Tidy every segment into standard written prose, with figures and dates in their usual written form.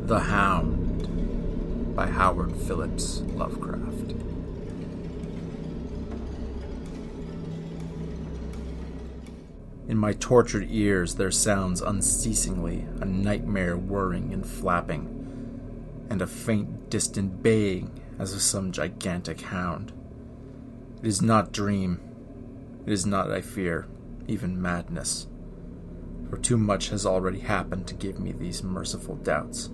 The Hound by Phillips, Lovecraft. In my tortured ears there sounds unceasingly a nightmare whirring and flapping, and a faint distant baying as of some gigantic hound. It is not dream. It is not, I fear, even madness, for too much has already happened to give me these merciful doubts.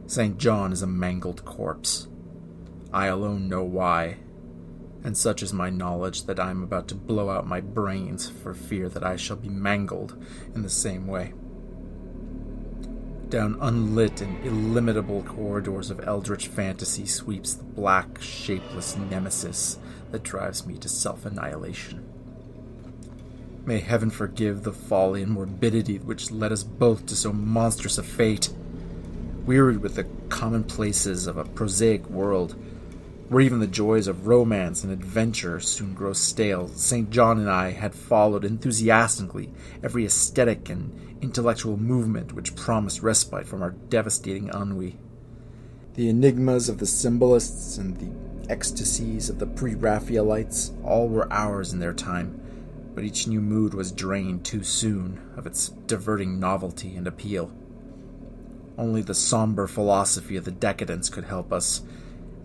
St. John is a mangled corpse. I alone know why, and such is my knowledge that I am about to blow out my brains for fear that I shall be mangled in the same way. Down unlit and illimitable corridors of eldritch fantasy sweeps the black, shapeless nemesis that drives me to self-annihilation. May heaven forgive the folly and morbidity which led us both to so monstrous a fate. Wearied with the commonplaces of a prosaic world, where even the joys of romance and adventure soon grow stale, St. John and I had followed enthusiastically every aesthetic and intellectual movement which promised respite from our devastating ennui. The enigmas of the symbolists and the ecstasies of the pre-Raphaelites all were ours in their time, but each new mood was drained too soon of its diverting novelty and appeal. Only the somber philosophy of the decadence could help us,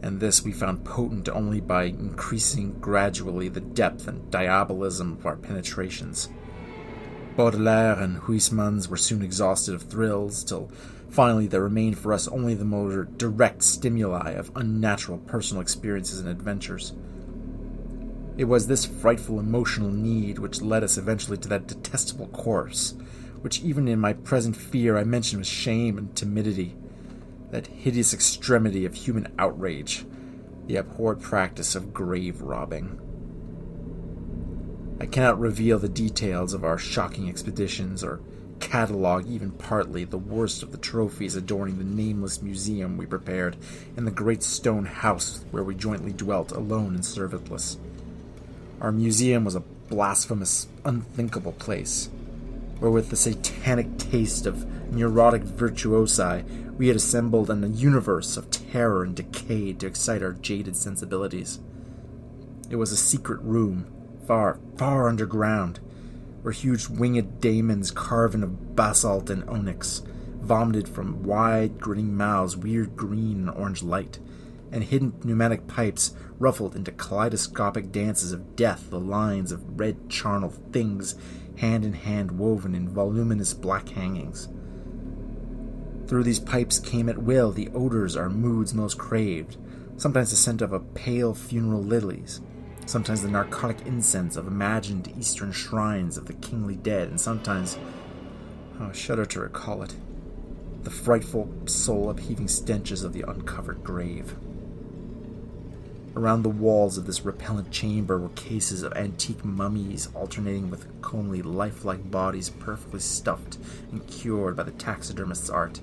and this we found potent only by increasing gradually the depth and diabolism of our penetrations. Baudelaire and Huysmans were soon exhausted of thrills, till finally there remained for us only the more direct stimuli of unnatural personal experiences and adventures. It was this frightful emotional need which led us eventually to that detestable corpse, which even in my present fear I mention with shame and timidity, that hideous extremity of human outrage, the abhorred practice of grave robbing. I cannot reveal the details of our shocking expeditions, or catalogue even partly the worst of the trophies adorning the nameless museum we prepared in the great stone house where we jointly dwelt alone and servantless. Our museum was a blasphemous, unthinkable place, where with the satanic taste of neurotic virtuosi we had assembled a universe of terror and decay to excite our jaded sensibilities. It was a secret room, far, far underground, where huge winged daemons carven of basalt and onyx vomited from wide, grinning mouths weird green and orange light, and hidden pneumatic pipes ruffled into kaleidoscopic dances of death the lines of red charnel things hand in hand woven in voluminous black hangings. Through these pipes came at will the odors our moods most craved, sometimes the scent of a pale funeral lilies, sometimes the narcotic incense of imagined eastern shrines of the kingly dead, and sometimes, I shudder to recall it, the frightful soul-upheaving stenches of the uncovered grave. Around the walls of this repellent chamber were cases of antique mummies alternating with comely, lifelike bodies perfectly stuffed and cured by the taxidermist's art,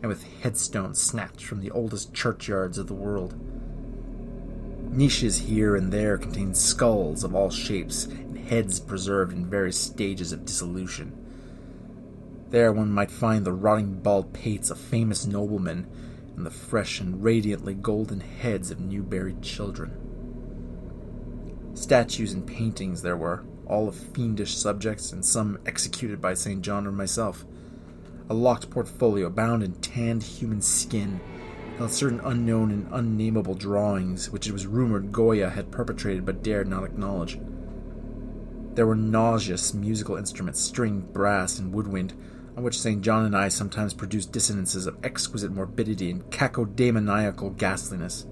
and with headstones snatched from the oldest churchyards of the world. Niches here and there contained skulls of all shapes and heads preserved in various stages of dissolution. There one might find the rotting bald pates of famous noblemen, and the fresh and radiantly golden heads of new-buried children. Statues and paintings there were, all of fiendish subjects, and some executed by St. John or myself. A locked portfolio bound in tanned human skin held certain unknown and unnameable drawings, which it was rumored Goya had perpetrated but dared not acknowledge. There were nauseous musical instruments, string, brass, and woodwind, on which St. John and I sometimes produced dissonances of exquisite morbidity and cacodemoniacal ghastliness,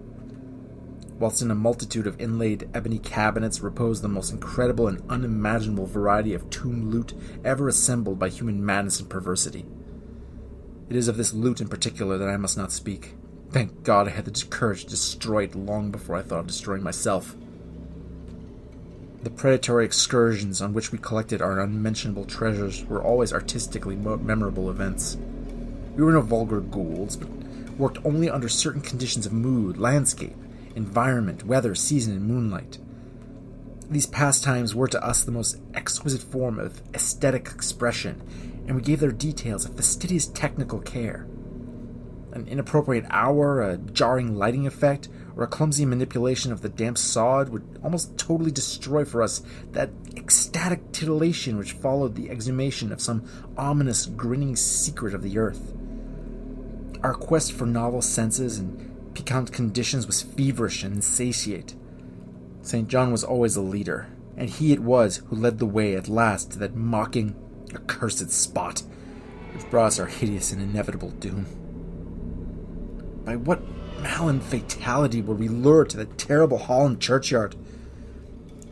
whilst in a multitude of inlaid ebony cabinets reposed the most incredible and unimaginable variety of tomb loot ever assembled by human madness and perversity. It is of this loot in particular that I must not speak. Thank God I had the courage to destroy it long before I thought of destroying myself. The predatory excursions on which we collected our unmentionable treasures were always artistically memorable events. We were no vulgar ghouls, but worked only under certain conditions of mood, landscape, environment, weather, season, and moonlight. These pastimes were to us the most exquisite form of aesthetic expression, and we gave their details a fastidious technical care. An inappropriate hour, a jarring lighting effect, or a clumsy manipulation of the damp sod would almost totally destroy for us that ecstatic titillation which followed the exhumation of some ominous, grinning secret of the earth. Our quest for novel senses and piquant conditions was feverish and insatiate. St. John was always a leader, and he it was who led the way at last to that mocking, accursed spot which brought us our hideous and inevitable doom. By what malign fatality were we lured to that terrible Holland churchyard?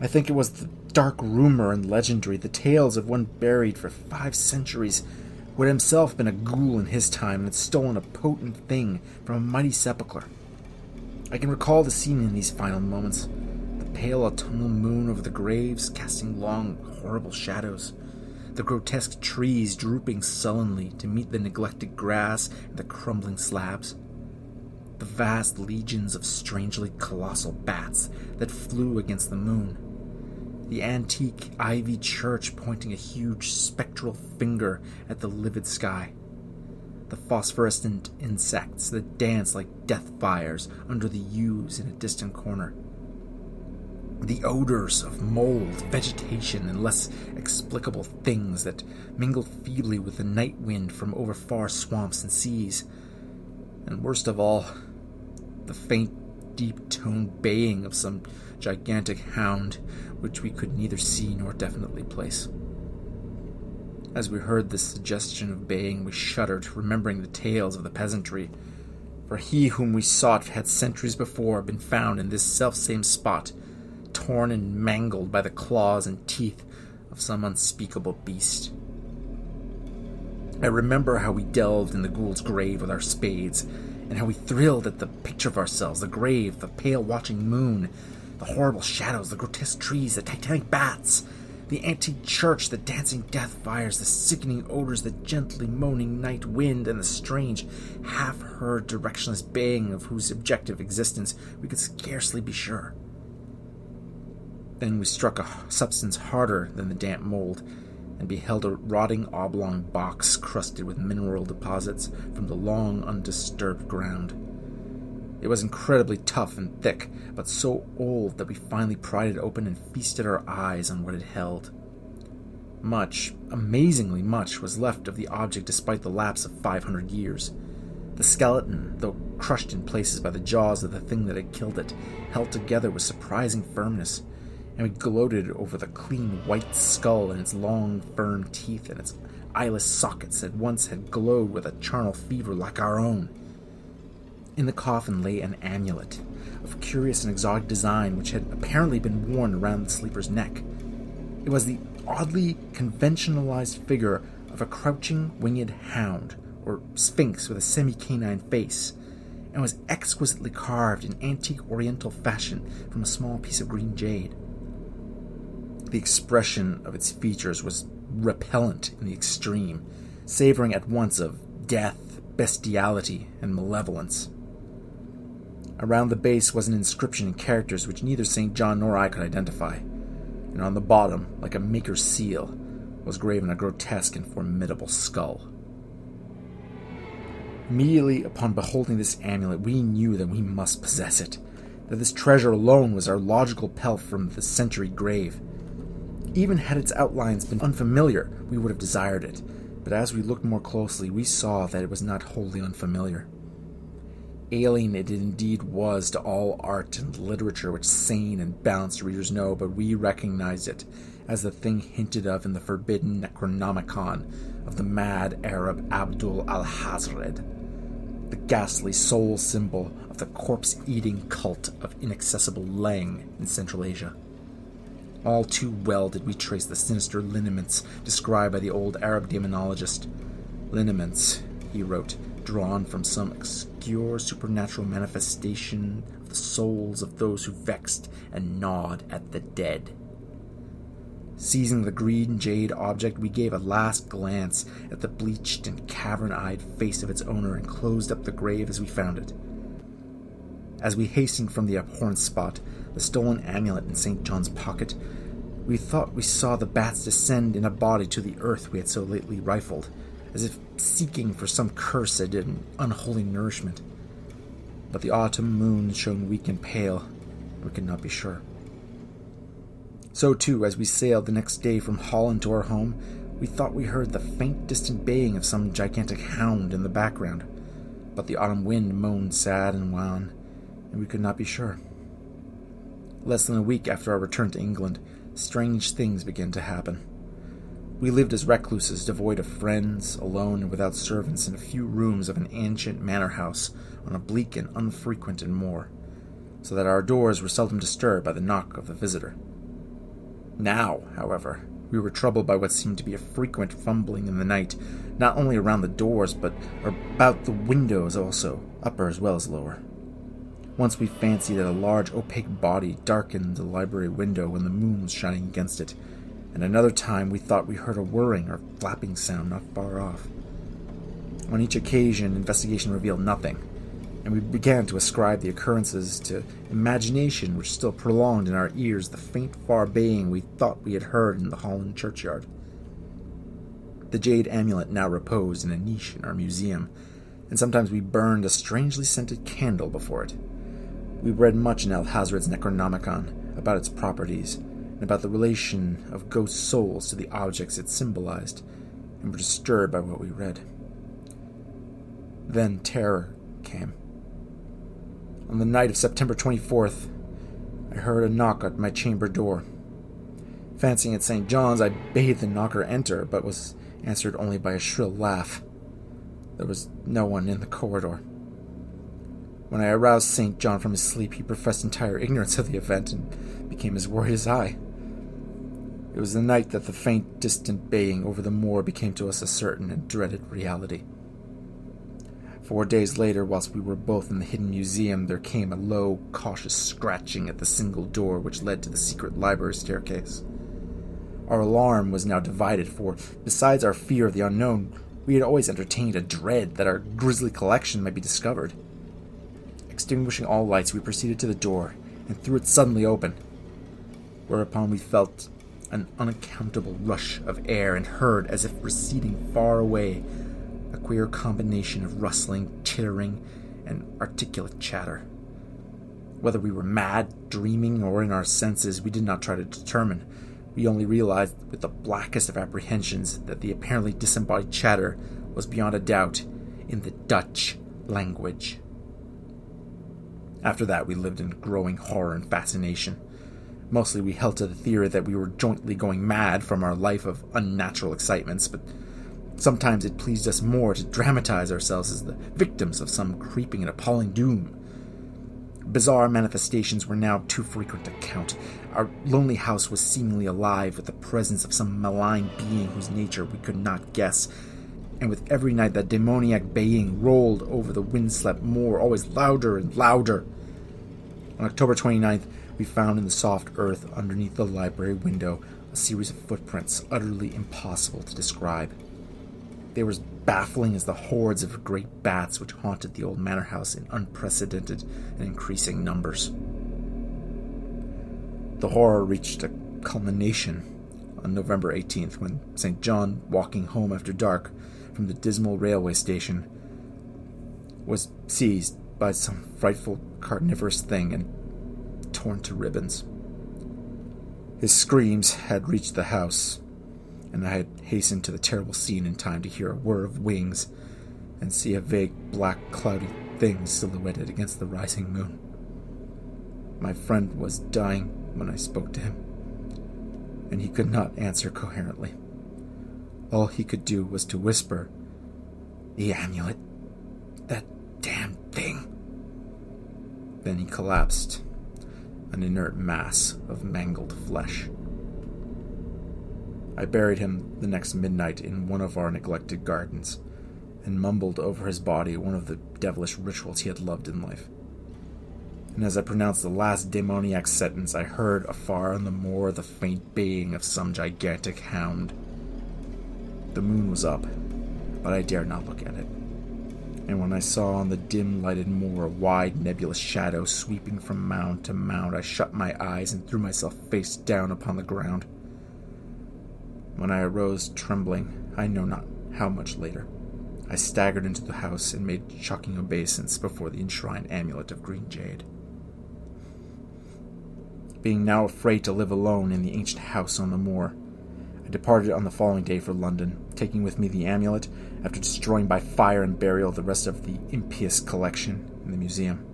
I think it was the dark rumor and legendary, the tales of one buried for 5 centuries, who had himself been a ghoul in his time and had stolen a potent thing from a mighty sepulchre. I can recall the scene in these final moments, the pale autumnal moon over the graves casting long, horrible shadows, the grotesque trees drooping sullenly to meet the neglected grass and the crumbling slabs, the vast legions of strangely colossal bats that flew against the moon, the antique ivy church pointing a huge spectral finger at the livid sky, the phosphorescent insects that danced like death fires under the yews in a distant corner, the odors of mold, vegetation, and less explicable things that mingled feebly with the night wind from over far swamps and seas, and worst of all, the faint, deep-toned baying of some gigantic hound, which we could neither see nor definitely place. As we heard this suggestion of baying, we shuddered, remembering the tales of the peasantry, for he whom we sought had centuries before been found in this self-same spot, torn and mangled by the claws and teeth of some unspeakable beast. I remember how we delved in the ghoul's grave with our spades, and how we thrilled at the picture of ourselves, the grave, the pale watching moon, the horrible shadows, the grotesque trees, the titanic bats, the antique church, the dancing death fires, the sickening odors, the gently moaning night wind, and the strange, half-heard, directionless baying of whose objective existence we could scarcely be sure. Then we struck a substance harder than the damp mold, and beheld a rotting oblong box crusted with mineral deposits from the long undisturbed ground. It was incredibly tough and thick, but so old that we finally pried it open and feasted our eyes on what it held. Much, amazingly much, was left of the object despite the lapse of 500 years. The skeleton, though crushed in places by the jaws of the thing that had killed it, held together with surprising firmness, and we gloated over the clean white skull and its long, firm teeth and its eyeless sockets that once had glowed with a charnel fever like our own. In the coffin lay an amulet of curious and exotic design which had apparently been worn around the sleeper's neck. It was the oddly conventionalized figure of a crouching winged hound, or sphinx with a semi-canine face, and was exquisitely carved in antique oriental fashion from a small piece of green jade. The expression of its features was repellent in the extreme, savoring at once of death, bestiality, and malevolence. Around the base was an inscription in characters which neither St. John nor I could identify, and on the bottom, like a maker's seal, was graven a grotesque and formidable skull. Immediately upon beholding this amulet, we knew that we must possess it, that this treasure alone was our logical pelf from the century grave. Even had its outlines been unfamiliar, we would have desired it, but as we looked more closely, we saw that it was not wholly unfamiliar. Alien it indeed was to all art and literature which sane and balanced readers know, but we recognized it as the thing hinted of in the forbidden Necronomicon of the mad Arab Abdul al-Hazred, the ghastly soul symbol of the corpse-eating cult of inaccessible Lang in Central Asia. All too well did we trace the sinister lineaments described by the old Arab demonologist. Lineaments, he wrote, drawn from some obscure supernatural manifestation of the souls of those who vexed and gnawed at the dead. Seizing the green jade object, we gave a last glance at the bleached and cavern-eyed face of its owner and closed up the grave as we found it. As we hastened from the abhorrent spot, the stolen amulet in St. John's pocket, we thought we saw the bats descend in a body to the earth we had so lately rifled, as if seeking for some cursed and unholy nourishment. But the autumn moon shone weak and pale, and we could not be sure. So, too, as we sailed the next day from Holland to our home, we thought we heard the faint, distant baying of some gigantic hound in the background. But the autumn wind moaned sad and wan, and we could not be sure. Less than a week after our return to England, strange things began to happen. We lived as recluses, devoid of friends, alone and without servants, in a few rooms of an ancient manor house on a bleak and unfrequented moor, so that our doors were seldom disturbed by the knock of the visitor. Now, however, we were troubled by what seemed to be a frequent fumbling in the night, not only around the doors, but about the windows also, upper as well as lower. Once we fancied that a large opaque body darkened the library window when the moon was shining against it, and another time we thought we heard a whirring or flapping sound not far off. On each occasion, investigation revealed nothing, and we began to ascribe the occurrences to imagination, which still prolonged in our ears the faint far baying we thought we had heard in the Holland churchyard. The jade amulet now reposed in a niche in our museum, and sometimes we burned a strangely scented candle before it. We read much in Alhazred's Necronomicon about its properties, and about the relation of ghost souls to the objects it symbolized, and were disturbed by what we read. Then terror came. On the night of September 24th, I heard a knock at my chamber door. Fancying it St. John's, I bade the knocker enter, but was answered only by a shrill laugh. There was no one in the corridor. When I aroused St. John from his sleep, he professed entire ignorance of the event and became as worried as I. It was the night that the faint, distant baying over the moor became to us a certain and dreaded reality. 4 days later, whilst we were both in the hidden museum, there came a low, cautious scratching at the single door which led to the secret library staircase. Our alarm was now divided, for, besides our fear of the unknown, we had always entertained a dread that our grisly collection might be discovered. Extinguishing all lights, we proceeded to the door, and threw it suddenly open, whereupon we felt an unaccountable rush of air, and heard, as if receding far away, a queer combination of rustling, chittering, and articulate chatter. Whether we were mad, dreaming, or in our senses, we did not try to determine. We only realized, with the blackest of apprehensions, that the apparently disembodied chatter was beyond a doubt in the Dutch language. After that, we lived in growing horror and fascination. Mostly we held to the theory that we were jointly going mad from our life of unnatural excitements, but sometimes it pleased us more to dramatize ourselves as the victims of some creeping and appalling doom. Bizarre manifestations were now too frequent to count. Our lonely house was seemingly alive with the presence of some malign being whose nature we could not guess, and with every night that demoniac baying rolled over the wind-swept moor, always louder and louder. On October 29th, we found in the soft earth underneath the library window a series of footprints utterly impossible to describe. They were as baffling as the hordes of great bats which haunted the old manor house in unprecedented and increasing numbers. The horror reached a culmination on November 18th, when St. John, walking home after dark from the dismal railway station, was seized by some frightful carnivorous thing and torn to ribbons. His screams had reached the house, and I had hastened to the terrible scene in time to hear a whir of wings and see a vague black cloudy thing silhouetted against the rising moon. My friend was dying when I spoke to him, and he could not answer coherently. All he could do was to whisper, "The amulet, that damned thing." Then he collapsed, an inert mass of mangled flesh. I buried him the next midnight in one of our neglected gardens, and mumbled over his body one of the devilish rituals he had loved in life. And as I pronounced the last demoniac sentence, I heard afar on the moor the faint baying of some gigantic hound. The moon was up, but I dared not look at it. And when I saw on the dim-lighted moor a wide nebulous shadow sweeping from mound to mound, I shut my eyes and threw myself face down upon the ground. When I arose trembling, I know not how much later, I staggered into the house and made shocking obeisance before the enshrined amulet of green jade. Being now afraid to live alone in the ancient house on the moor, I departed on the following day for London, taking with me the amulet after destroying by fire and burial the rest of the impious collection in the museum.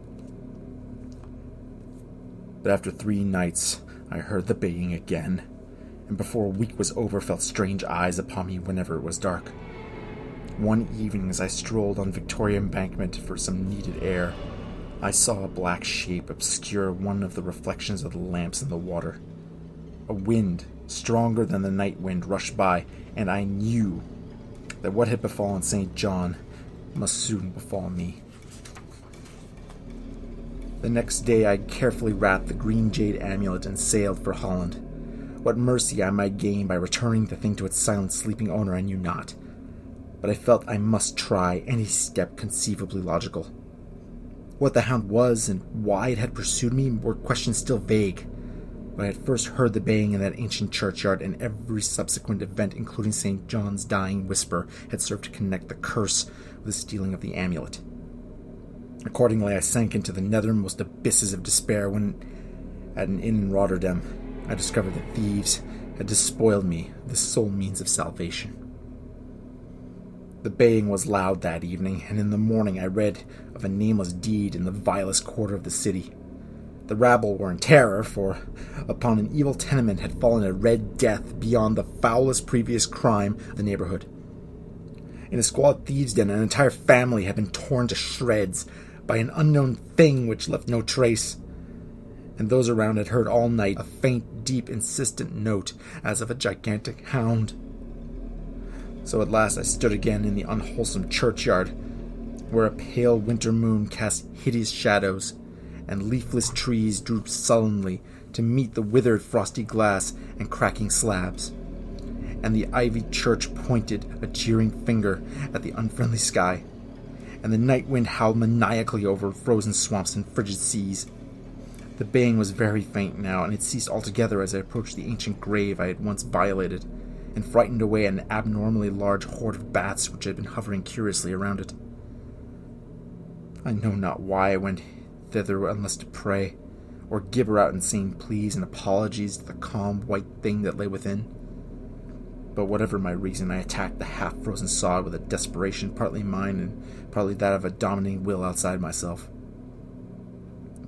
But after 3 nights, I heard the baying again, and before a week was over felt strange eyes upon me whenever it was dark. One evening, as I strolled on Victoria Embankment for some needed air, I saw a black shape obscure one of the reflections of the lamps in the water. A wind, stronger than the night wind, rushed by, and I knew that what had befallen St. John must soon befall me. The next day I carefully wrapped the green jade amulet and sailed for Holland. What mercy I might gain by returning the thing to its silent sleeping owner I knew not, but I felt I must try any step conceivably logical. What the Hound was and why it had pursued me were questions still vague, but I had first heard the baying in that ancient churchyard, and every subsequent event, including St. John's dying whisper, had served to connect the curse with the stealing of the amulet. Accordingly, I sank into the nethermost abysses of despair when, at an inn in Rotterdam, I discovered that thieves had despoiled me of the sole means of salvation. The baying was loud that evening, and in the morning I read of a nameless deed in the vilest quarter of the city. The rabble were in terror, for upon an evil tenement had fallen a red death beyond the foulest previous crime of the neighborhood. In a squalid thieves' den, an entire family had been torn to shreds by an unknown thing which left no trace, and those around had heard all night a faint, deep, insistent note as of a gigantic hound. So at last I stood again in the unwholesome churchyard, where a pale winter moon cast hideous shadows, and leafless trees drooped sullenly to meet the withered frosty glass and cracking slabs, and the ivied church pointed a jeering finger at the unfriendly sky, and the night wind howled maniacally over frozen swamps and frigid seas. The baying was very faint now, and it ceased altogether as I approached the ancient grave I had once violated, and frightened away an abnormally large horde of bats which had been hovering curiously around it. I know not why I went thither unless to pray, or gibber out insane pleas and apologies to the calm white thing that lay within. But whatever my reason, I attacked the half-frozen sod with a desperation partly mine and partly that of a dominating will outside myself.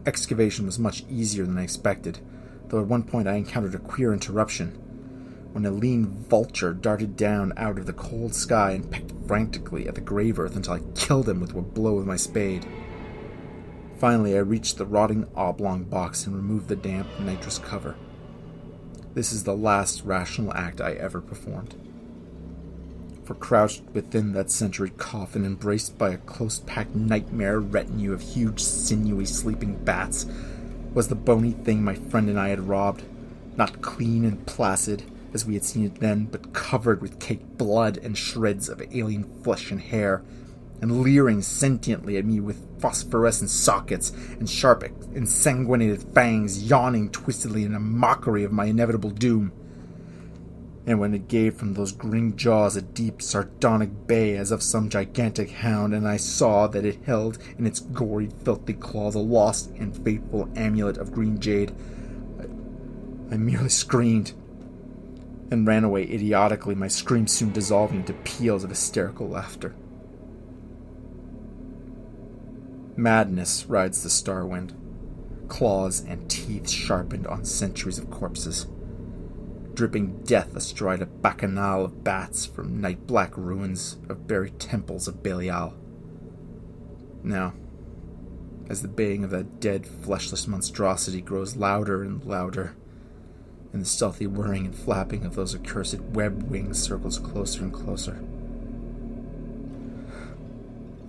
Excavation was much easier than I expected, though at one point I encountered a queer interruption, when a lean vulture darted down out of the cold sky and pecked frantically at the grave earth until I killed him with a blow of my spade. Finally, I reached the rotting oblong box and removed the damp, nitrous cover. This is the last rational act I ever performed. For crouched within that century coffin, embraced by a close-packed nightmare retinue of huge, sinewy, sleeping bats, was the bony thing my friend and I had robbed, not clean and placid, as we had seen it then, but covered with caked blood and shreds of alien flesh and hair, and leering sentiently at me with phosphorescent sockets and sharp, ensanguinated fangs yawning twistedly in a mockery of my inevitable doom. And when it gave from those grinning jaws a deep, sardonic bay as of some gigantic hound, and I saw that it held in its gory, filthy claw the lost and faithful amulet of green jade, I merely screamed and ran away idiotically, my screams soon dissolving into peals of hysterical laughter. Madness rides the star wind, claws and teeth sharpened on centuries of corpses, dripping death astride a bacchanal of bats from night-black ruins of buried temples of Belial. Now, as the baying of that dead, fleshless monstrosity grows louder and louder, and the stealthy whirring and flapping of those accursed web wings circles closer and closer,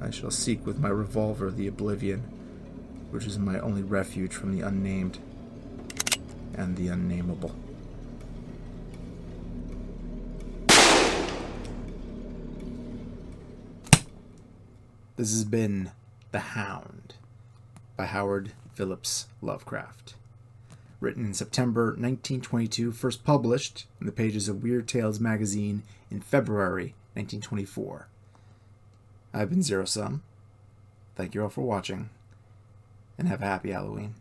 I shall seek with my revolver the oblivion, which is my only refuge from the unnamed and the unnameable. This has been The Hound by Howard Phillips Lovecraft. Written in September 1922, first published in the pages of Weird Tales magazine in February 1924. I've been Zero Sum. Thank you all for watching, and have a happy Halloween.